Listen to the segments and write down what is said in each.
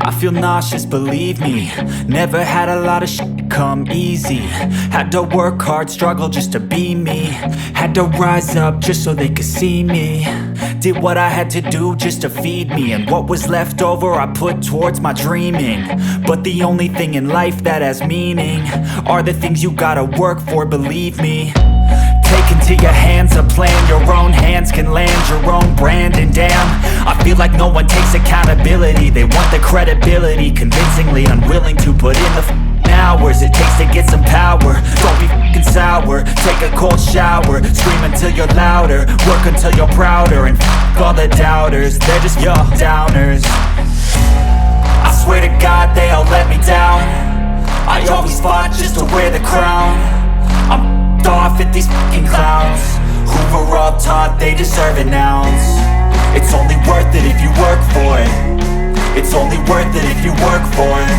I feel nauseous, believe me. Never had a lot of shit come easy. Had to work hard, struggle just to be me. Had to rise up just so they could see me. Did what I had to do just to feed me. And what was left over I put towards my dreaming. But the only thing in life that has meaning are the things you gotta work for, believe me. Take into your hands a plan. Your own hands can land your own brand. And damn, I feel like no one takes accountability. They want the credibility, convincingly unwilling to put in the hours it takes to get some power. Don't be f***ing sour. Take a cold shower. Scream until you're louder. Work until you're prouder. And f*** all the doubters, they're just your downers. I swear to God they all let me down. I always fought just to wear the crown. I'm off at these fucking clowns who were all taught they deserve an ounce. It's only worth it if you work for it. It's only worth it if you work for it.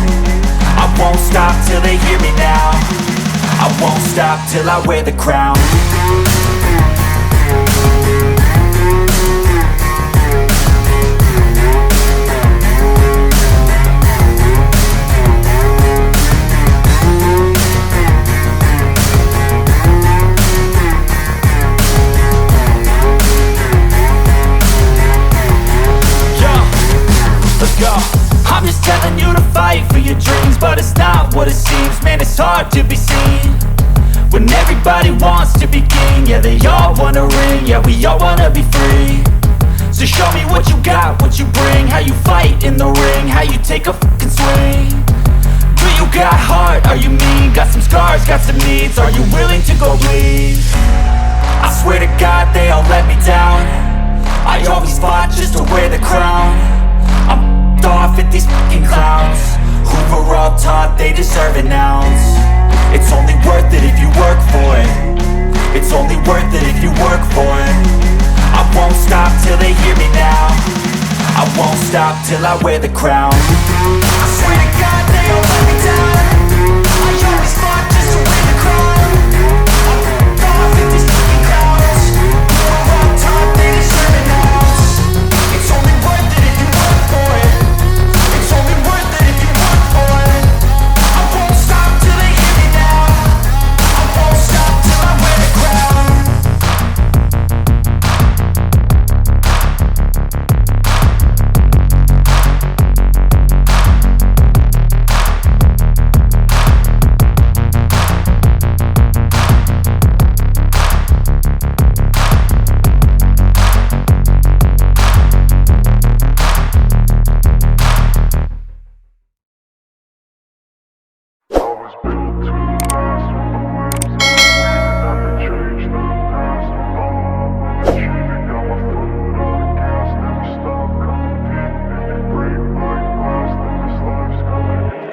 I won't stop till they hear me now. I won't stop till I wear the crown. I'm just telling you to fight for your dreams, but it's not what it seems. Man, it's hard to be seen when everybody wants to be king. Yeah, they all wanna ring, yeah, we all wanna be free. So show me what you got, what you bring, how you fight in the ring, how you take a fucking swing. Do you got heart, are you mean? Got some scars, got some needs, are you willing to go bleed? I swear to God they all let me down. I always fought just to wear the crown. I'm off at these fucking clowns who were all taught they deserve an ounce. It's only worth it if you work for it. It's only worth it if you work for it. I won't stop till they hear me now. I won't stop till I wear the crown. I swear to God they all let me down. I always fought just to wear the crown. I'm off at these fucking clowns who were all taught they deserve an ounce. It's only worth it if you work for it. It's only worth it if you work for it. I won't stop till they hear me now. I won't stop till I wear the crown.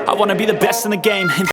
I wanna be the best in the game.